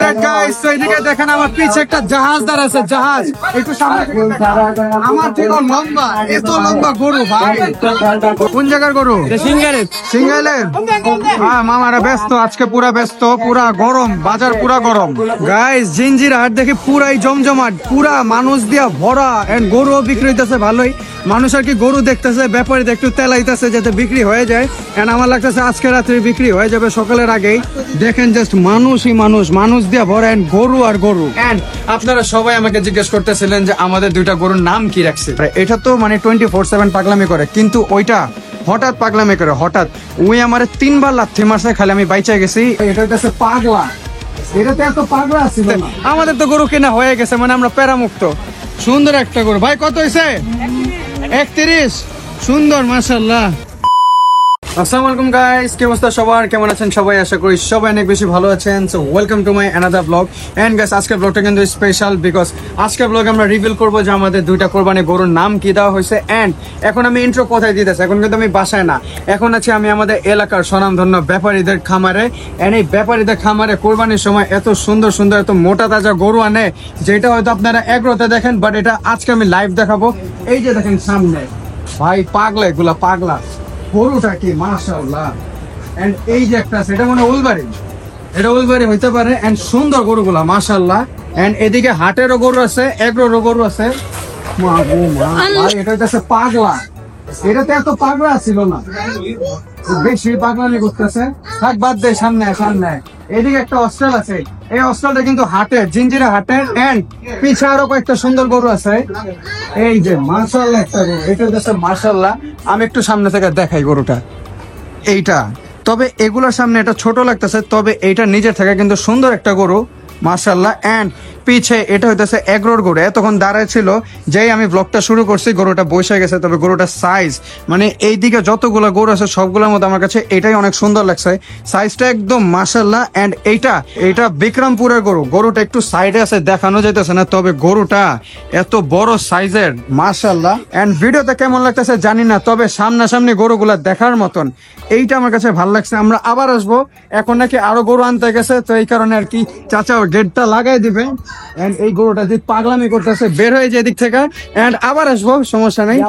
দেখেন আমার পিছে একটা জাহাজ দাঁড়াচ্ছে, জাহাজ একটু সামনে আমার থেকে লম্বা, এত লম্বা গরু ভাই। কোন জায়গার গরু? সিঙ্গাইলের। হ্যাঁ মামারা ব্যস্ত আজকে, পুরা ব্যস্ত, পুরা গরম, বাজার পুরা গরম গাইস। জিঞ্জির হাট দেখি পুরাই জমজমাট, পুরা মানুষ দিয়া ভরা। এন্ড গরু বিক্রি হইতেছে ভালোই, মানুষ আর কি গরু দেখতেছে, ব্যাপারী একটু তেলাইতেছে যাতে বিক্রি হয়ে যায়। এন্ড আমার লাগতেছে আজকে রাত্রে বিক্রি হয়ে যাবে সকালের আগেই। দেখেন জাস্ট মানুষই মানুষ, মানুষ দিয়া ভরা, এন্ড গরু আর গরু। এন্ড আপনারা সবাই আমাকে জিজ্ঞেস করতেছিলেন যে আমাদের দুইটা গরুর নাম কি রাখছে। এটা তো মানে 24/7 পাগলামি করে, কিন্তু ওইটা হঠাৎ পাগলামি করে, হঠাৎ ওই আমার 3বার লাথি মারছে, খালি আমি বাইচা গেছি। এটা হচ্ছে পাগলা, এটাতে এত পাগলা আছে। আমাদের তো গরু কেনা হয়ে গেছে, মানে আমরা প্যারামুক্ত। সুন্দর একটা গরু ভাই, কত হয়েছে? 31। সুন্দর, মাশাআল্লাহ। আসসালামু আলাইকুম গাইস, কি অবস্থা সবার, কেমন আছেন সবাই? আশা করি সবাই অনেক বেশি ভালো আছেন। So welcome to my another blog. And guys আজকের ব্লগটা কিন্তু স্পেশাল, বিকজ আজকের ব্লগে আমরা রিভিল করবো যে আমাদের দুইটা কোরবানি গরুর নাম কি দেওয়া হয়েছে। এন্ড এখন আমি ইন্ট্রো কোথায় দিতেছি, এখন কিন্তু আমি বাসায় না, এখন আছি আমি আমাদের এলাকার স্বনামধন্য ব্যাপারীদের খামারে। এন্ড এই ব্যাপারীদের খামারে কোরবানির সময় এত সুন্দর সুন্দর, এত মোটা তাজা গরু আনে, যেটা হয়তো আপনারা এগ্রোতে দেখেন, বাট এটা আজকে আমি লাইভ দেখাবো। এই যে দেখেন সামনে ভাই, পাগলা, এগুলা পাগলা। গরুটা কি মাশাআল্লাহ। এন্ড এই যে একটা আছে, এটা মানে উলবাড়ি, এটা উলবাড়ি হইতে পারে। এন্ড সুন্দর গরুগুলা মাশাআল্লাহ। এন্ড এদিকে হাটেরও গরু আছে, এগ্রোরও গরু আছে। এটা হচ্ছে পাগলা, এটাতে এত পাগলা ছিল না, বেশি পাগলামি করতেছে। থাক বাদ দে, সামনে সামনে। এদিকে একটা হস্টেল আছে, এই হস্টেলটা কিন্তু হাটের, জিঞ্জিরা হাটের। এন্ড পিছে আরো কয়েকটা সুন্দর গরু আছে। এই যে মাশাআল্লাহ একটা গরু, এটা হচ্ছে মাশাআল্লাহ। আমি একটু সামনে থেকে দেখাই গরুটা, এইটা। তবে এগুলোর সামনে এটা ছোট লাগতেছে, তবে এইটা নিজের থেকে কিন্তু সুন্দর একটা গরু মাশাআল্লাহ। এন্ড পিছে এটা হইতেছে এগ্রোর গরু। এতক্ষণ দাঁড়ায় ছিল, যেই আমি ব্লগটা শুরু করছি গরুটা বসে গেছে। তবে গরুটার সাইজ, মানে এইদিকে যতগুলো গরু আছে সবগুলোর মধ্যে আমার কাছে এটাই অনেক সুন্দর লাগছে, সাইজটা একদম মাশাআল্লাহ। এন্ড এইটা বিক্রমপুরের গরু, গরুটা একটু সাইডে আছে, দেখানো যাইতেছে না, তবে গরুটা এত বড় সাইজের মাশাআল্লাহ। এন্ড ভিডিওতে কেমন লাগতেছে জানি না, তবে সামনাসামনি গরুগুলা দেখার মতন, এইটা আমার কাছে ভালো লাগছে। আমরা আবার আসবো, এখন নাকি আরো গরু আনতে গেছে, তো এই কারণে আর কি চাচা গেটটা লাগাই দিবে। এন্ড এই গরুটা যে পাগলামি করতেছে, বের হয়ে যায় এদিক থেকে। এন্ড আবার আসবো, সমস্যা নেই,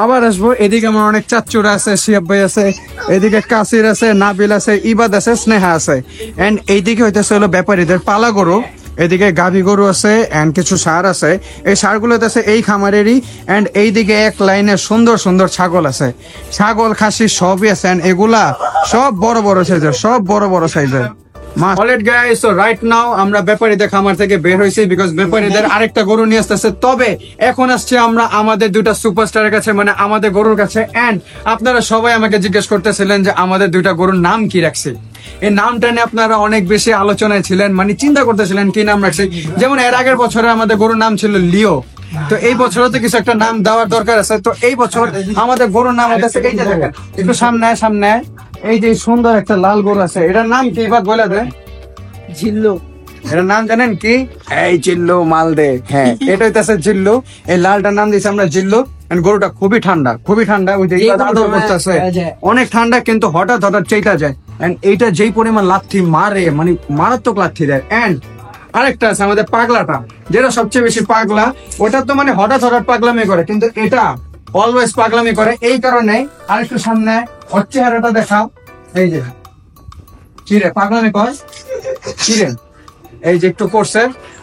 আবার আসবো। এদিকে আমার অনেক চাচ্চুরা আছে, শিয়াব ভাই আছে, এদিকে কাসির আছে, নাবিল আছে, ইবাদ আছে, স্নেহা আছে। এন্ড এইদিকে হইতেছে হলো ব্যাপারীদের পালা গরু, এদিকে গাভী গরু আছে, এন্ড কিছু ষাঁড় আছে। এই ষাঁড়গুলো আছে এই খামারেরই। এন্ড এইদিকে এক লাইনে সুন্দর সুন্দর ছাগল আছে, ছাগল খাসি সবই আছে। এন্ড এগুলা সব বড় বড় সাইজের, সব বড় বড় সাইজের। Alright guys, so right now আমরা ব্যাপারীদের খামার থেকে বের হয়েছি, বিকজ ব্যাপারীদের আরেকটা গরু নিয়ে আসতেছে। তবে এখন আসছে আমরা আমাদের দুইটা সুপারস্টারের কাছে, মানে আমাদের গরুর কাছে। এন্ড আপনারা সবাই আমাকে জিজ্ঞেস করতেছিলেন যে আমাদের দুইটা গরুর নাম কি রাখছে। এই নামটা নিয়ে আপনারা অনেক বেশি আলোচনায় ছিলেন, মানে চিন্তা করতেছিলেন কি নাম রাখছে। যেমন এর আগের বছরে আমাদের গরুর নাম ছিল লিও, তো এই বছরও তো কিছু একটা নাম দেওয়ার দরকার আছে। তো এই বছর আমাদের গরুর নাম হচ্ছে, এই যে দেখেন একটু সামনে সামনে, এই যে সুন্দর একটা লাল গরু আছে, এটার নাম কি এবার বলে দেয়? জিল্লু। এটার নাম জানেন কি? এই জিল্লু মালদে। হ্যাঁ, এটা হইতেছে জিল্লু। এই লালটার নাম দিয়েছে আমরা জিল্লু। গরুটা খুবই ঠান্ডা, খুবই ঠান্ডা। ওই যে আদর করতেছে, অনেক ঠান্ডা, কিন্তু হঠাৎ হঠাৎ চেইটা যায়। এন্ড এইটা যেই পরিমাণ লাথি মারে, মানে মারাত্মক লাথি দেয়। এন্ড আরেকটা আছে আমাদের পাগলাটা, যেটা সবচেয়ে বেশি পাগলা। ওটা তো মানে হঠাৎ হঠাৎ পাগলামি করে, কিন্তু এটা অলওয়েজ পাগলামি করে। এই কারণে আরেকটু সামনে ওর চেহারাটা দেখাও। এই যে চিরে পাগলামি কর, চিরে এই যে একটু করছে।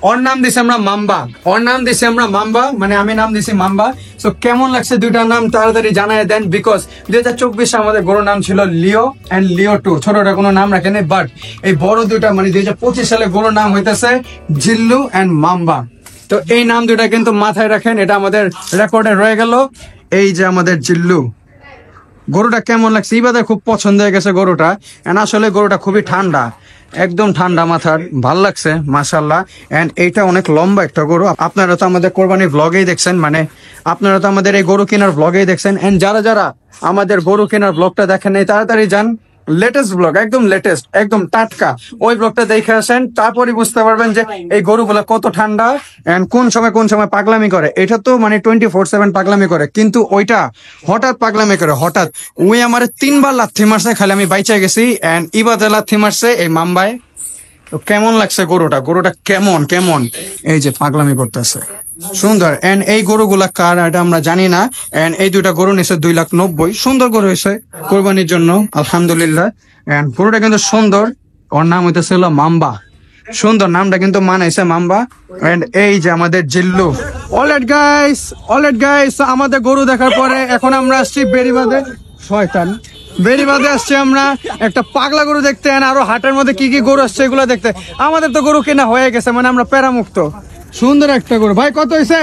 ওর নাম দিছি আমরা মাম্বা, ওর নাম দিছি আমরা মাম্বা, মানে আমি নাম দিছি মাম্বা। সো কেমন লাগছে দুইটার নাম তাড়াতাড়ি জানাই দেন, বিকজ 2024 আমাদের গরুর নাম ছিল লিও এন্ড লিও 2, ছোটটা কোনো নাম রাখেনি। বাট এই বড় দুইটা, মানে 2025 সালে গরুর নাম হইতেছে জিল্লু এন্ড মাম্বা। তো এই নাম দুইটা কিন্তু মাথায় রাখেন, এটা আমাদের রেকর্ডে রয়ে গেল। এই যে আমাদের জিল্লু গরুটা কেমন লাগছে, ইবাদের খুব পছন্দ হয়ে গেছে গরুটা। এন্ড আসলে গরুটা খুবই ঠান্ডা, একদম ঠান্ডা মাথার, ভাল লাগছে মাশাআল্লাহ। এন্ড এইটা অনেক লম্বা একটা গরু। আপনারা তো আমাদের কোরবানির ব্লগেই দেখছেন, মানে আপনারা তো আমাদের এই গরু কেনার ব্লগেই দেখছেন। এন্ড যারা যারা আমাদের গরু কেনার ব্লগটা দেখেন নাই, তাড়াতাড়ি যান, লেটেস্ট ব্লগ, একদম লেটেস্ট, একদম টাটকা, ওই ব্লগটা দেখে আসেন। তারপরে বুঝতে পারবেন যে এই গরুগুলা কত ঠান্ডা এন্ড কোন সময় পাগলামি করে। এটা তো মানে 24/7 পাগলামি করে, কিন্তু ওইটা হঠাৎ পাগলামি করে, হঠাৎ। ওই আমার 3বার লাথি মারছে, খালি আমি বাইচা গেছি। এন্ড ইবাদে লাথি মারছে এই মাম্বাই। তো কেমন লাগছে গরুটা? গরুটা কেমন কেমন এই যে পাগলামি করতেছে, সুন্দর। এন্ড এই গরুগুলা কার এটা আমরা জানি না। এন্ড এই দুইটা গরু নিছে 2,90,000, সুন্দর গরু হয়েছে কোরবানির জন্য, আলহামদুলিল্লাহ। এন্ড গরুটা কিন্তু সুন্দর, ওর নাম হইতেছিল মাম্বা, সুন্দর নামটা কিন্তু মানাইছে মাম্বা। এন্ড এই যে আমাদের জিল্লু। অলরাইট গাইস, আমাদের গরু দেখার পরে এখন আমরা আসছি বেরিবাদে, শয়তান বেরিবাদে আসছি আমরা একটা পাগলা গরু দেখতে, and আরো হাটের মধ্যে কি কি গরু আসছে এগুলো দেখতে। আমাদের তো গরু কেনা হয়ে গেছে, মানে আমরা প্যারামুক্ত। সুন্দর একটা গরু ভাই, কত হয়েছে?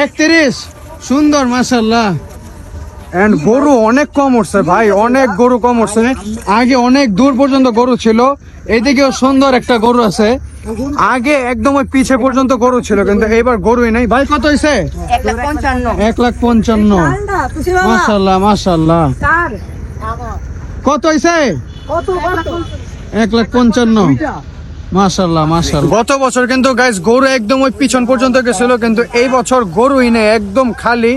31, সুন্দর মাশাআল্লাহ। এন্ড গরু অনেক কম উঠছে ভাই, অনেক গরু কম উঠছে। আগে অনেক দূর পর্যন্ত গরু ছিল, এইদিকেও সুন্দর একটা গরু আছে। আগে একদম ওই পিছে পর্যন্ত গরু ছিল, কিন্তু এবার গরুই নাই। ভাই কত হয়েছে? 1,55,000। মাশাআল্লাহ মাশাআল্লাহ। কত হয়েছে? 1,55,000। মাশাআল্লাহ মাশাআল্লাহ। গত বছর কিন্তু গাইস গরু একদম ওই পিছন পর্যন্ত গেছিল, কিন্তু এই বছর গরুই নেই, একদম খালি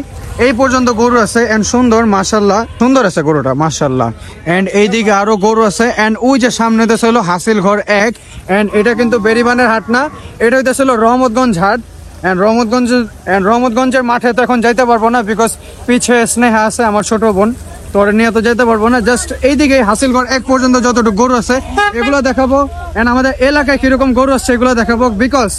এই পর্যন্ত গরু আছে। এন্ড সুন্দর মাশাআল্লাহ, সুন্দর আছে গরুটা মাশাআল্লাহ। এন্ড এইদিকে আরো গরু আছে। এন্ড ওই যে সামনে ছিল হাসিল ঘর 1। এন্ড এটা কিন্তু বেরিবানের হাট না, এটা হইতেছিল রহমতগঞ্জ হাট। এন্ড রহমতগঞ্জের মাঠে তো এখন যাইতে পারবো না, বিকজ পিছে স্নেহা আছে আমার ছোট বোন, তোরে নিয়ে তো যেতে পারবো না। জাস্ট এইদিকে হাসিলগড় 1 পর্যন্ত যতটুকু গরু আছে এগুলো দেখাবো। এন্ড আমাদের এলাকায় কিরকম গরু আছে এগুলো দেখাবো, বিকজ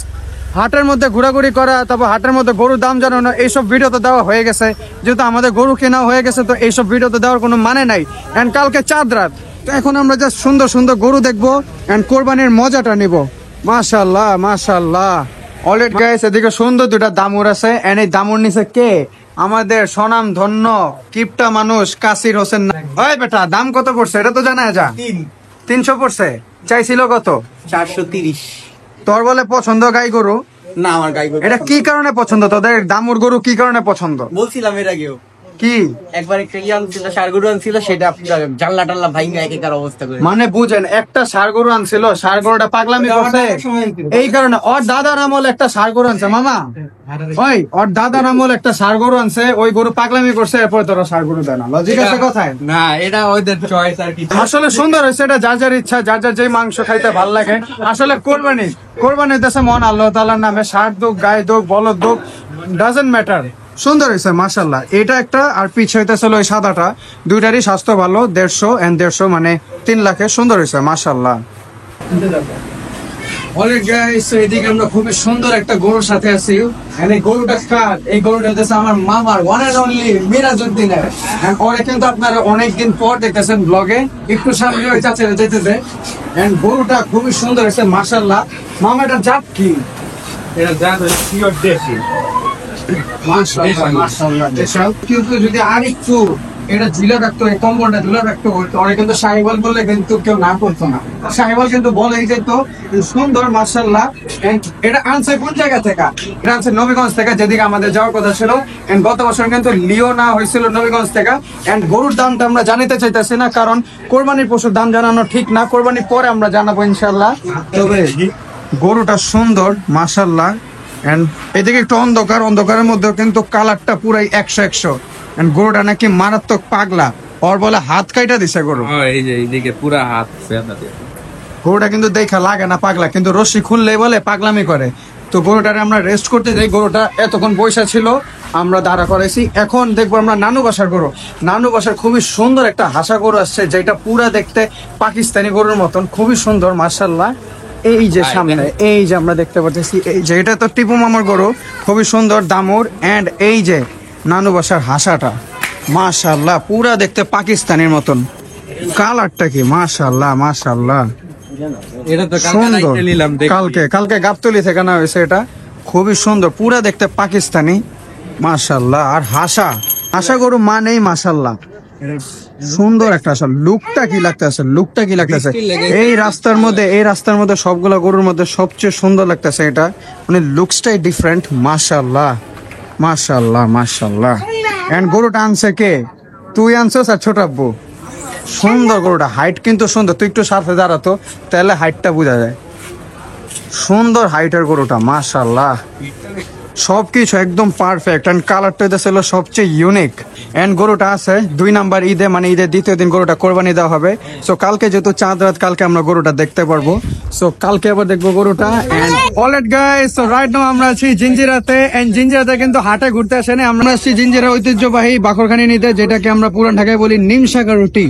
হাটের মধ্যে ঘোরাঘুরি করা, তারপর হাটের মধ্যে গরুর দাম জানানো, এইসব ভিডিও তো দেওয়া হয়ে গেছে। যেহেতু আমাদের গরু কেনা হয়ে গেছে, তো এইসব ভিডিও তো দেওয়ার কোনো মানে নাই। এন্ড কালকে চাঁদ রাত, তো এখন আমরা জাস্ট সুন্দর সুন্দর গরু দেখবো এন্ড কোরবানির মজাটা নিব। মাশাআল্লাহ মাশাআল্লাহ। অলরেডি গাইস এদিকে সুন্দর দুটা দামুর আছে। এন্ড এই দামুর নিচে কে? আমাদের স্বনাম ধন্য কিপটা মানুষ কাসির হোসেন। ওই বেটা, দাম কত পড়ছে এটা তো জানা যা। 300 পড়ছে। চাইছিল কত? 430। তোর বলে পছন্দ গাই গরু? না, আমার গাই গরু এটা কি কারণে পছন্দ তোদের? দামুর গরু কি কারণে পছন্দ? বলছিলাম এর আগেও। কি একবার একটা আনছিল, ষাঁড় গরু আনছিল, সেটা জানলা টাল্লা ভাঙা একাকার অবস্থা করে। মানে বুঝেন, একটা ষাঁড় গরু আনছিল, ষাঁড় গরুটা পাগলামি করছে, এই কারণে ওর দাদার আমল একটা ষাঁড় গরু আনছে। মামা ওই ওর দাদার আমল একটা ষাঁড় গরু আনছে, ওই গরু পাগলামি করছে, এরপর তোরা ষাঁড় গরু দেয় না। লজিক আছে কথায়? না, এটা ওদের চয়েস আর কি। আসলে সুন্দর হয়েছে, এটা যার যার ইচ্ছা, যার যার যে মাংস খাইতে ভালো লাগে। আসলে কোরবানি দেশে মন আল্লাহ তাআলার নামে, ষাঁড় দুক গায়ে দুক বলদ দুক ডাজন্ট ম্যাটার। সুন্দর হয়েছে মাশাআল্লাহ। এটা একটা, আর পিছে হইতেছিল ওই সাদাটা, দুইটারই স্বাস্থ্য ভালো। 150 and 150 মানে 3 লাখে। সুন্দর হয়েছে মাশাআল্লাহ। অলরেডি গাইস, এদিকে আমরা খুবই সুন্দর একটা গরুর সাথে আছি। এই গরুটা কার? এই গরুটা হচ্ছে আমার মামার, ওয়ান এন্ড অনলি মিরাজউদ্দিনের। ওরে কিন্তু আপনারা অনেকদিন পর দেখতেছেন ব্লগে, একটু সামনে ওই চাচা যেতেছে। এন্ড গরুটা খুবই সুন্দর হয়েছে মাশাআল্লাহ। মামা এটা জাত কি? এটা জাত হচ্ছে পিওর দেশি। মাশাআল্লাহ মাশাআল্লাহ। কিন্তু যদি আরেকটু এটা ঝুলে রাখতো, এই কম্বলটা ঝুলে রাখতো, ওরা কিন্তু সাহিওয়াল বললে কিন্তু কেউ না করতো না। সাহিওয়াল কিন্তু বলেই যেত। সুন্দর মাশাআল্লাহ। এটা আনছে কোন জায়গা থেকে? এটা আনছে নবীগঞ্জ থেকে, যেদিকে আমাদের যাওয়ার কথা ছিল। এন্ড গত বছর কিন্তু লিও না হয়েছিল নবীগঞ্জ থেকে। এন্ড গরুর দামটা আমরা জানিতে চাইতেছি না, কারণ কোরবানির পশুর দাম জানানো ঠিক না, কোরবানির পরে আমরা জানাবো ইনশাআল্লাহ। তবে গরুটা সুন্দর মাশাআল্লাহ। এন্ড এদিকে একটু অন্ধকার, অন্ধকারের মধ্যেও কিন্তু কালারটা পুরাই 100-100। এন্ড গরুটা নাকি মারাত্মক পাগলা, ওর বলে হাত কাইটা দিছে গরু। এই যে এইদিকে পুরা হাত ফেদা দিয়ে। গরুটা কিন্তু দেখা লাগে না পাগলা, কিন্তু রশ্মি খুললেই বলে পাগলামি করে। তো গরুটারে আমরা রেস্ট করতে যাই, গরুটা এতক্ষণ বৈশা ছিল, আমরা দাঁড়া করেছি। এখন দেখবো আমরা নানু বাসার গরু। নানু বাসার খুবই সুন্দর একটা হাসা গরু আসছে, যেটা পুরা দেখতে পাকিস্তানি গরুর মতন, খুবই সুন্দর মাশাআল্লাহ। এই যে সামনে, এই যে আমরা দেখতে পাচ্ছি, এই যে এটা তো টিপু মামার গরু, খুবই সুন্দর দামুর। এন্ড এই যে নানু বাসার হাসাটা মাশাআল্লাহ, পুরা দেখতে পাকিস্তানির মতন। কালারটা কি মাশাআল্লাহ মাশাআল্লাহ, এটা তো সুন্দর। কালকে নিলাম দেখ। কালকে গাবতলি থেকে না হয়েছে, এটা খুবই সুন্দর, পুরা দেখতে পাকিস্তানি মাশাআল্লাহ। আর হাসা গরু মানেই মাশাআল্লাহ, সুন্দর একটা আসল। লুকটা কি লাগতেছে এই রাস্তার মধ্যে সবগুলা গরুর মধ্যে সবচেয়ে সুন্দর লাগতেছে এটা, মানে লুকসটাই ডিফারেন্ট মাশাআল্লাহ মাশাআল্লাহ মাশাআল্লাহ। এন্ড গরুটা আনছে কে? তুই আনছিস আর ছোট আব্বু? সুন্দর গরুটা, হাইট কিন্তু সুন্দর। তুই একটু সাথে দাঁড়াতো, তাহলে হাইটটা বোঝা যায়। সুন্দর হাইটের গরুটা মাশাআল্লাহ, সবকিছু একদম পারফেক্ট এন্ড কালারটা ছিল সবচেয়ে ইউনিক এন্ড গরুটা আছে 2 নাম্বার ঈদে মানে ঈদের দ্বিতীয় দিন গরুটা কোরবানি দেওয়া হবে। সো কালকে যেহেতু চাঁদ রাত, কালকে আমরা গরুটা দেখতে পারবো। সো কালকে আবার দেখবো গরুটা। And alright guys, so right now আমরা আছি জিঞ্জিরাতে এন্ড জিঞ্জিরাতে কিন্তু হাটে ঘুরতে আসেনি, আমরা আসছি জিঞ্জিরা ঐতিহ্যবাহী বাকরখানি নিতে, যেটাকে আমরা পুরান ঢাকায় বলি নিম শাকা রুটি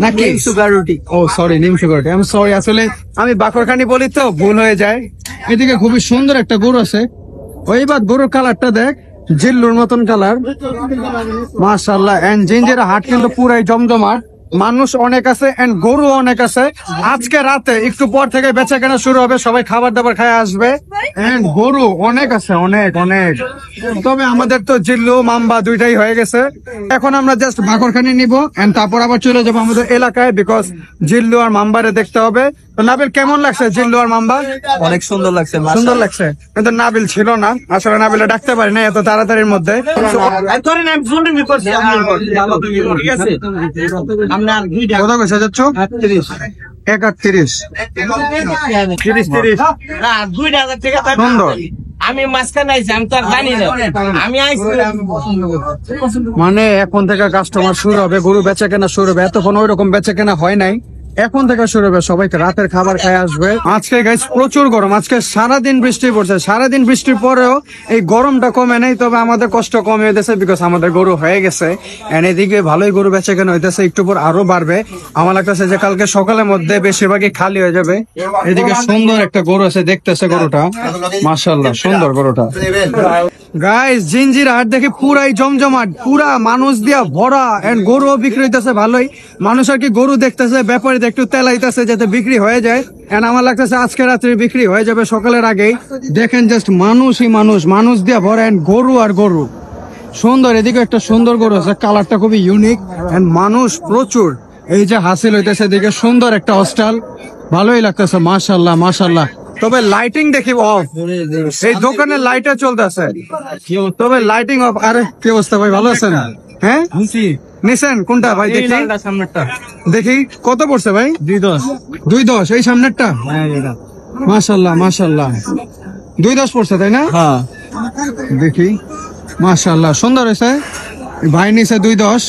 নাকি সুগার রুটি। ও সরি, নিম শাকা রুটি। আমি সরি, আসলে আমি বাকরখানি বলি তো ভুল হয়ে যায়। এদিকে খুবই সুন্দর একটা গরু আছে। ওইবার গরুর কালারটা দেখ, জিল্লুর মতন কালার, মাশাআল্লাহ। এন্ড জিঞ্জিরা হাট কিন্তু পুরাই জমজমাট, মানুষ অনেক আছে এন্ড গরু অনেক আছে। আজকে রাতে একটু পর থেকে বেচা কেনা শুরু হবে, সবাই খাবার দাবার খায় আসবে এন্ড গরু অনেক আছে, অনেক অনেক। তবে আমাদের তো জিল্লু মাম্বা দুইটাই হয়ে গেছে। এখন আমরা জাস্ট বাকরখানি নিব এন্ড তারপর আবার চলে যাবো আমাদের এলাকায়, বিকজ জিল্লু আর মাম্বারে দেখতে হবে। তো নাবিল কেমন লাগছে জিল্লু আর মাম্বা? অনেক সুন্দর লাগছে, সুন্দর লাগছে, কিন্তু নাবিল ছিল না আসলে, নাবিলে ডাকতে পারি না এত তাড়াতাড়ির মধ্যে। কত পয়সা যাচ্ছ? 31 সুন্দর। আমি মাঝখানে আইছি, আমি তো আর জানি না, আমি আইছি মানে এখন থেকে কাস্টমার শুরু হবে, গরু বেচা কেনা শুরু হবে। এতক্ষণ ওই রকম বেচা কেনা হয় নাই, এখন থেকে শুরু হবে, সবাইকে রাতের খাবার খায় আসবে। আজকে গাইস প্রচুর গরম, আজকে সারাদিন বৃষ্টি পড়ছে। সারাদিন বৃষ্টির পরেও এই গরমটা কমে নেই, তবে আমাদের কষ্ট কমে হইতেছে বিকজ আমাদের গরু হয়ে গেছে এন্ড এদিকে ভালোই গরু বেচা কেনা হইতেছে, একটু পর আরো বাড়বে। আমার লাগতেছে যে কালকে সকালের মধ্যে বেশিরভাগই খালি হয়ে যাবে। এদিকে সুন্দর একটা গরু আছে, দেখতেছে গরুটা, মাশাআল্লাহ সুন্দর গরুটা। গাইস জিঞ্জিরা হাট দেখি পুরাই জমজমাট, পুরা মানুষ দিয়া ভরা এন্ড গরুও বিক্রি হইতেছে ভালোই। মানুষ আর কি গরু দেখতেছে, ব্যাপারীতে একটু তেলাইতেছে যাতে বিক্রি হয়ে যায় এন্ড আমার লাগতেছে আজকে রাত্রে বিক্রি হয়ে যাবে সকালের আগেই। দেখেন জাস্ট মানুষই মানুষ, মানুষ দিয়া ভরা এন্ড গরু আর গরু সুন্দর। এদিকে একটা সুন্দর গরু আছে, কালারটা খুবই ইউনিক এন্ড মানুষ প্রচুর। এই যে হাসিল হইতেছে, এদিকে সুন্দর একটা হস্টাল, ভালোই লাগতেছে, মাশাআল্লাহ মাশাআল্লাহ। তবে লাইটিং দেখি অফ, এই দোকানে লাইটে চলতেছে, তবে লাইটিং অফ। আরে কি অবস্থা ভাই, ভালো আছেন? হ্যাঁ নিছেন কোনটা ভাই? দেখি দেখি কত পড়ছে ভাই? 210 এই সামনেরটা, মাশাআল্লাহ মাশাআল্লাহ 210 পড়ছে তাই না? হ্যাঁ দেখি মাশাআল্লাহ সুন্দর হয়েছে। ভাই নিছে 210,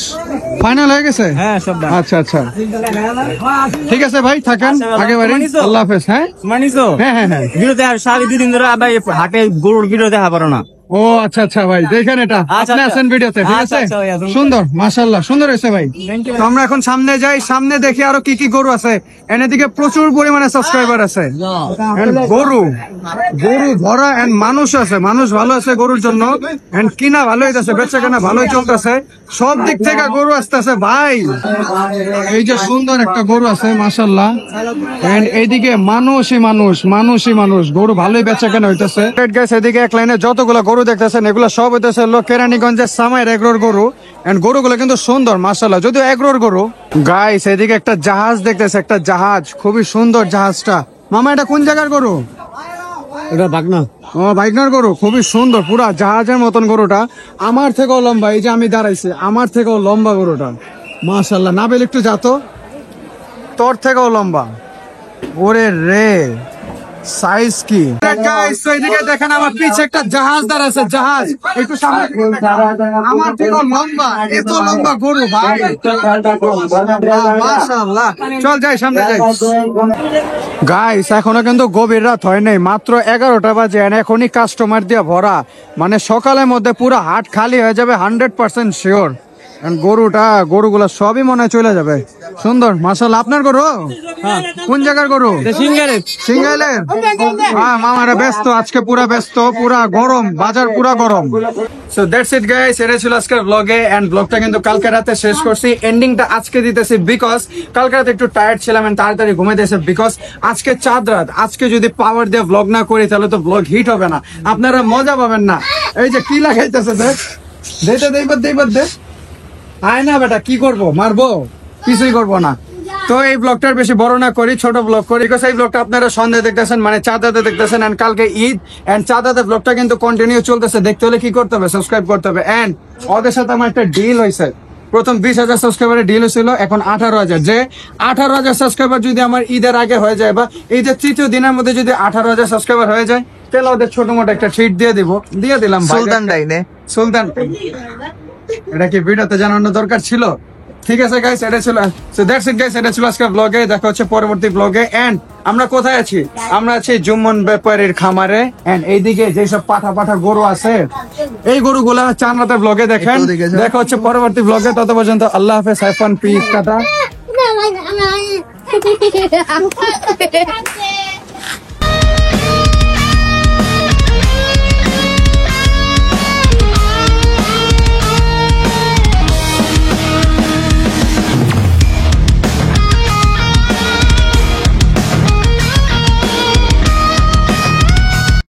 ফাইনাল হয়ে গেছে। হ্যাঁ সব আচ্ছা আচ্ছা ঠিক আছে ভাই, থাকেন আগে বাড়ি, আল্লাহ হাফেজ। হ্যাঁ মানিছো হ্যাঁ হ্যাঁ হ্যাঁ। ভিডিও দেখা সাড়ে 2 দিন ধরে আবার হাটে গরুর ভিডিও দেখা পারো না। ও আচ্ছা আচ্ছা ভাই, দেখেন এটা আচ্ছা, আপনি আছেন ভিডিওতে, ঠিক আচ্ছা, আছে? আচ্ছা ভাইয়া, তুমি- সুন্দর মাশাআল্লাহ সুন্দর হয়েছে ভাই। তো আমরা এখন সামনে যাই, সামনে দেখি আরো কি কি গরু আছে। এদিকে প্রচুর পরিমাণে সাবস্ক্রাইবার আছে and গরু গরু ভরা এন্ড মানুষ আছে, মানুষ ভালো আছে গরুর জন্য এন্ড কিনা ভালো হইতাছে, বেচা কেনা ভালোই চলতেছে, সব দিক থেকে গরু আসতেছে ভাই। এই যে সুন্দর একটা গরু আছে মাশাআল্লাহ এন্ড এইদিকে মানুষই মানুষ, মানুষই মানুষ, গরু ভালোই বেচা কেনা হইতেছে। গাইস এদিকে এক লাইনে যতগুলো গরু দেখতেছেন এগুলো সব হইতেছে কেরানীগঞ্জের সামাইয়ের এগ্রোর গরু এন্ড গরুগুলো কিন্তু সুন্দর মাশাআল্লাহ, যদিও এগ্রোর গরু। গাইস এদিকে একটা জাহাজ দেখতেছে, একটা জাহাজ, খুবই সুন্দর জাহাজটা। মামা এটা কোন জায়গার গরু? এটা বাগনা। ও বাইকনার গরু, খুবই সুন্দর, পুরা জাহাজের মতন গরুটা। আমার থেকেও লম্বা, এই যে আমি দাঁড়াইছি আমার থেকেও লম্বা গরুটা মাশাআল্লাহ। নাবিল একটু যাতো, তোর থেকেও লম্বা। ওরে রে সাইজ কি গাইস। তো এদিকে দেখেন আমার পিছে একটা জাহাজ দাঁড়াচ্ছে, জাহাজ একটু সামনে, আমার থেকেও লম্বা, এত লম্বা গরু ভাই, মাশাআল্লাহ। চল যাই সামনে যাই। গাইস এখনো কিন্তু গভীর রাত হয় নাই, মাত্র 11টা বাজে and এখনই কাস্টমার দিয়ে ভরা, মানে সকালের মধ্যে পুরো হাট খালি হয়ে যাবে 100% শিওর। গরুগুলা সবই মনে হয় চলে যাবে। সুন্দর মাশাআল্লাহ। আপনার গরু কোন জায়গার গরু? সিঙ্গাইলের। হ্যাঁ মামারা ব্যস্ত আজকে, পুরা ব্যস্ত, পুরা গরম, বাজার পুরা গরম। সো দ্যাটস ইট গাইস, এটা ছিল আজকের ব্লগে এন্ড ব্লগটা কিন্তু কালকে রাতে শেষ করছি, এন্ডিংটা আজকে দিতেছি বিকজ কালকে রাতে একটু টায়ার্ড ছিলাম এন্ড তাড়াতাড়ি ঘুমাইতেছে বিকজ আজকে চাঁদ রাত। আজকে যদি পাওয়ার দিয়ে ব্লগ না করি তাহলে তো ব্লগ হিট হবে না, আপনারা মজা পাবেন না। এই যে কি লাগাইতেছে দেখ, দে আয় না বেটা, কি করবো, মারবো? কিছুই করবো না। তো এই ব্লগটার বেশি বড় না করি, ছোট ব্লগ করি, বিকজ এই ব্লগটা আপনারা সন্ধ্যা দেখতেছেন, মানে চাঁদাতে দেখতেছেন এন্ড কালকে ঈদ এন্ড চাঁদাতে ব্লগটা কিন্তু কন্টিনিউ চলতেছে। দেখতে হলে কি করতে হবে? সাবস্ক্রাইব করতে হবে। এন্ড ওদের সাথে আমার একটা ডিল হয়েছে, প্রথম 20,000 সাবস্ক্রাইবারের ডিল ছিল, এখন 18,000। যে 18,000 সাবস্ক্রাইবার যদি আমার ঈদের আগে হয়ে যায় বা ঈদের তৃতীয় দিনের মধ্যে যদি 18,000 সাবস্ক্রাইবার হয়ে যায়, তাহলে ওদের ছোট মোটো একটা ট্রিট দিয়ে দিলাম ভাই। সুলতান ডাইনে সুলতান, এটা কি ভিডিওতে জানানোর দরকার ছিল? ঠিক আছে গাইস, এটা ছিল সো দ্যাটস ইট গাইস, এটা ছিল আজকের ব্লগে। দেখা হচ্ছে পরবর্তী ব্লগে। এন্ড আমরা কোথায় আছি? আমরা আছি জুম্মন ব্যাপারীর খামারে। এন্ড এইদিকে যেসব পাঠা গরু আছে, এই গরুগুলা চান্নাতে ব্লগে দেখেন। একটু দেখে যাও। দেখা হচ্ছে পরবর্তী ব্লগে। তত পর্যন্ত আল্লাহ হাফেজ, have fun, piece, tata. No,